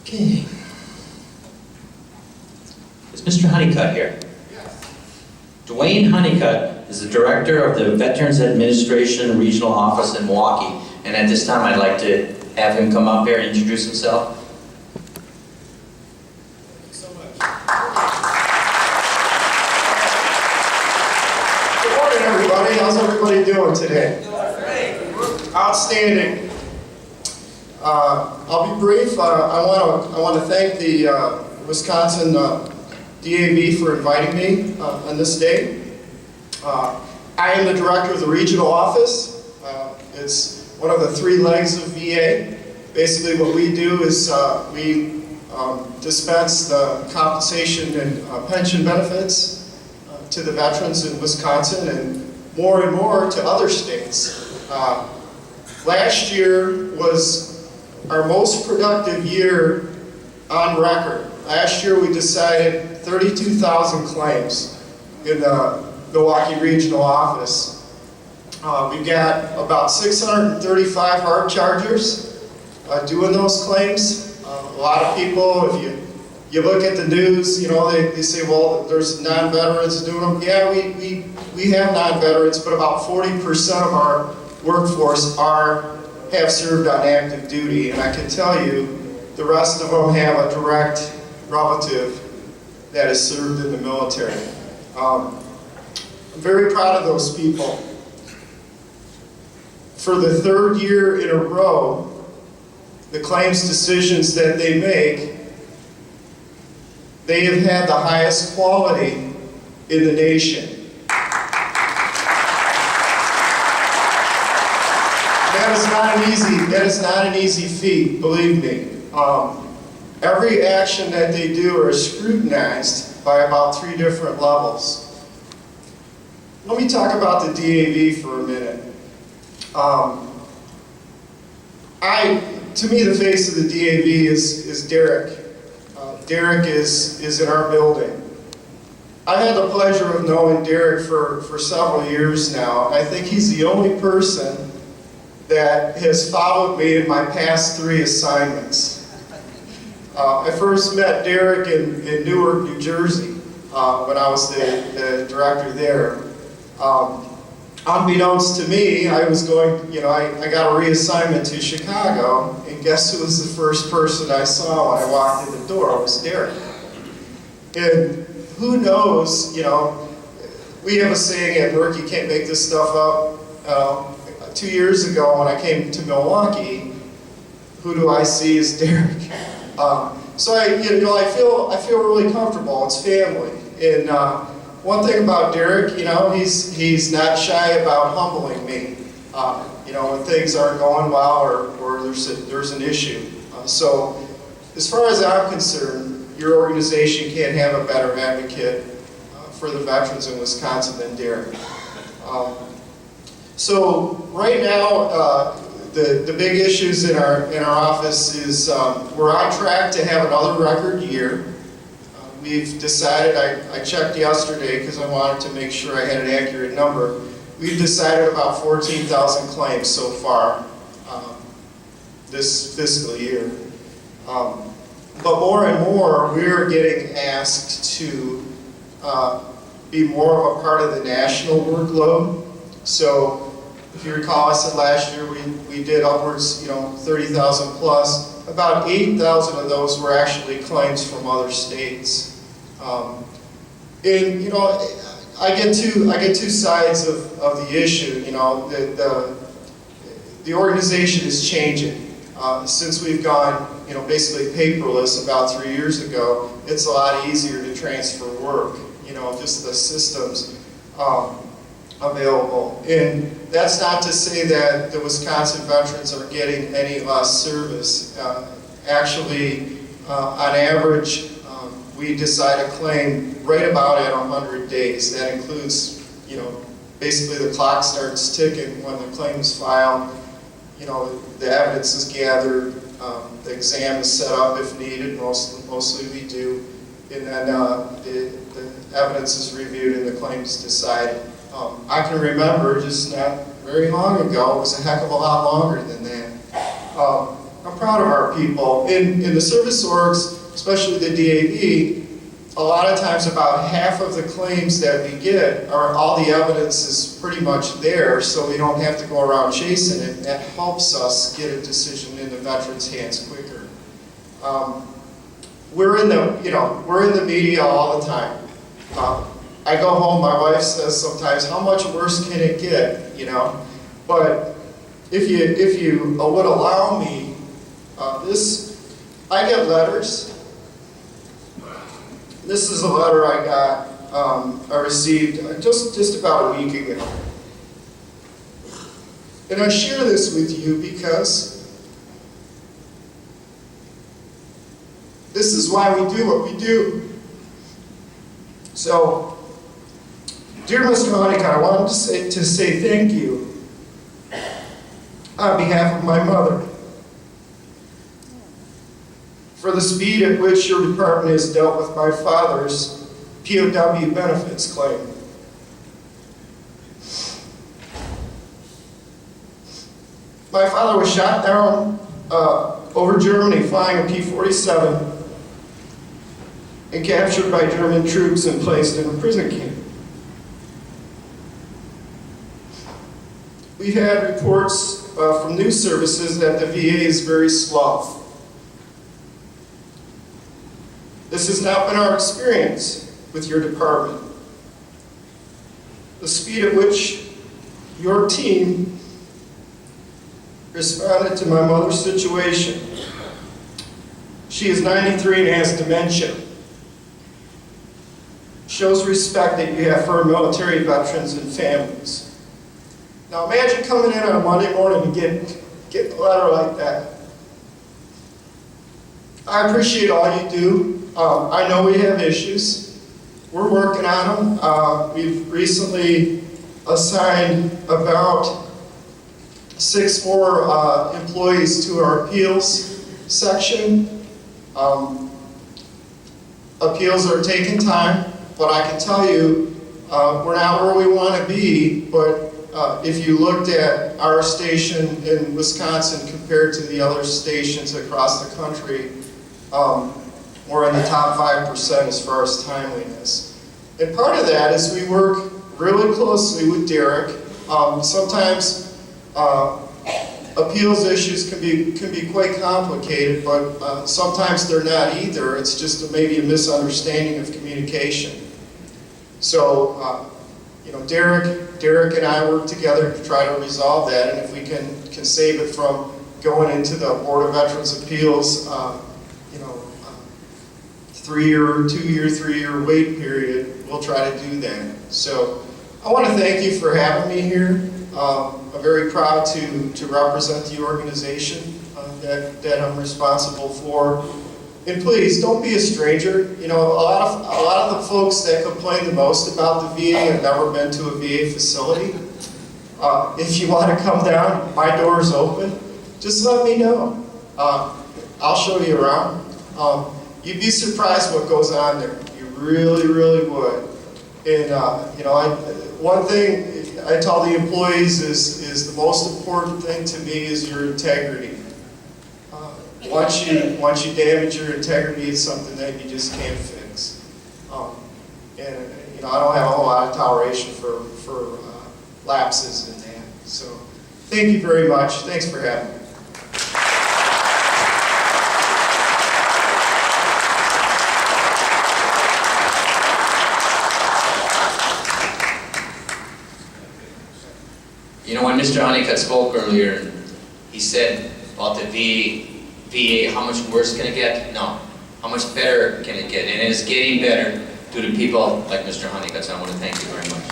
Okay. Is Mr. Hunnycut here? Yes. Dwayne Hunnycut is the Director of the Veterans Administration Regional Office in Milwaukee. And at this time, I'd like to have him come up here and introduce himself. Thank you so much. Good morning, everybody. How's everybody doing today? Outstanding. I'll be brief. I want to thank the Wisconsin DAV for inviting me on this day. I am the director of the regional office. It's one of the three legs of VA. Basically, what we do is we dispense the compensation and pension benefits to the veterans in Wisconsin and more to other states. Last year was our most productive year on record. Last year we decided 32,000 claims in the Milwaukee Regional Office. We've got about 635 hard chargers doing those claims. A lot of people, if you look at the news, you know, they say, well, there's non-veterans doing them. Yeah, we have non-veterans, but about 40% of our workforce have served on active duty, and I can tell you the rest of them have a direct relative that has served in the military. I'm very proud of those people. For the third year in a row, the claims decisions that they make, they have had the highest quality in the nation. That is not an easy feat, believe me. Every action that they do is scrutinized by about 3 different levels. Let me talk about the DAV for a minute. To me, the face of the DAV is Derek. Derek is in our building. I've had the pleasure of knowing Derek for several years now. I think he's the only person that has followed me in my past 3 assignments. I first met Derek in Newark, New Jersey, when I was the director there. Unbeknownst to me, I was going, you know, I got a reassignment to Chicago, and guess who was the first person I saw when I walked in the door? It was Derek. And who knows, you know, we have a saying at work, you can't make this stuff up. 2 years ago when I came to Milwaukee, who do I see is Derek? So I feel really comfortable. It's family. And one thing about Derek, you know, he's not shy about humbling me. You know, when things aren't going well or there's an issue. So as far as I'm concerned, your organization can't have a better advocate for the veterans in Wisconsin than Derek. So right now, the big issues in our office is we're on track to have another record year. We've decided, I checked yesterday because I wanted to make sure I had an accurate number. We've decided about 14,000 claims so far this fiscal year. But more and more, we're getting asked to be more of a part of the national workload. So if you recall, I said last year we did upwards, you know, 30,000 plus. About 8,000 of those were actually claims from other states. And you know, I get two sides of the issue. You know, the organization is changing. Since we've gone, you know, basically paperless about 3 years ago, it's a lot easier to transfer work. You know, just the systems available. And that's not to say that the Wisconsin veterans are getting any less service. Actually, on average, we decide a claim right about at 100 days. That includes, you know, basically the clock starts ticking when the claim is filed. You know, the evidence is gathered, the exam is set up if needed, mostly we do, and then the evidence is reviewed and the claim is decided. I can remember just not very long ago, it was a heck of a lot longer than that. I'm proud of our people. In the service orgs, especially the DAV, a lot of times about half of the claims that we get are all the evidence is pretty much there, so we don't have to go around chasing it. That helps us get a decision in the veteran's hands quicker. We're in the media all the time. I go home, my wife says sometimes, how much worse can it get, you know? But if you would allow me, I get letters. This is a letter I got, I received just about a week ago. And I share this with you because this is why we do what we do. So, dear Mr. Hunnycut, I wanted to say thank you on behalf of my mother for the speed at which your department has dealt with my father's POW benefits claim. My father was shot down over Germany flying a P-47 and captured by German troops and placed in a prison camp. We've had reports from news services that the VA is very slow. This has not been our experience with your department. The speed at which your team responded to my mother's situation. She is 93 and has dementia. Shows respect that you have for our military veterans and families. Now imagine coming in on a Monday morning and getting a letter like that. I appreciate all you do. I know we have issues. We're working on them. We've recently assigned about 6 more employees to our appeals section. Appeals are taking time, but I can tell you we're not where we want to be, but if you looked at our station in Wisconsin compared to the other stations across the country, we're in the top 5% as far as timeliness. And part of that is we work really closely with Derek. Sometimes appeals issues can be quite complicated, but sometimes they're not either. It's just maybe a misunderstanding of communication. So, Derek and I work together to try to resolve that, and if we can save it from going into the Board of Veterans Appeals, 3-year wait period, we'll try to do that. So I want to thank you for having me here. I'm very proud to represent the organization that I'm responsible for. And please, don't be a stranger. You know, a lot of the folks that complain the most about the VA have never been to a VA facility. If you want to come down, my door's open. Just let me know. I'll show you around. You'd be surprised what goes on there. You really, really would. And one thing I tell the employees is the most important thing to me is your integrity. Once you damage your integrity, it's something that you just can't fix. I don't have a whole lot of toleration for lapses in that. So, thank you very much. Thanks for having me. You know, when Mr. Hunnycut spoke earlier, he said about the VA, how much worse can it get? No. How much better can it get? And it is getting better due to people like Mr. Hunnycut, so I want to thank you very much.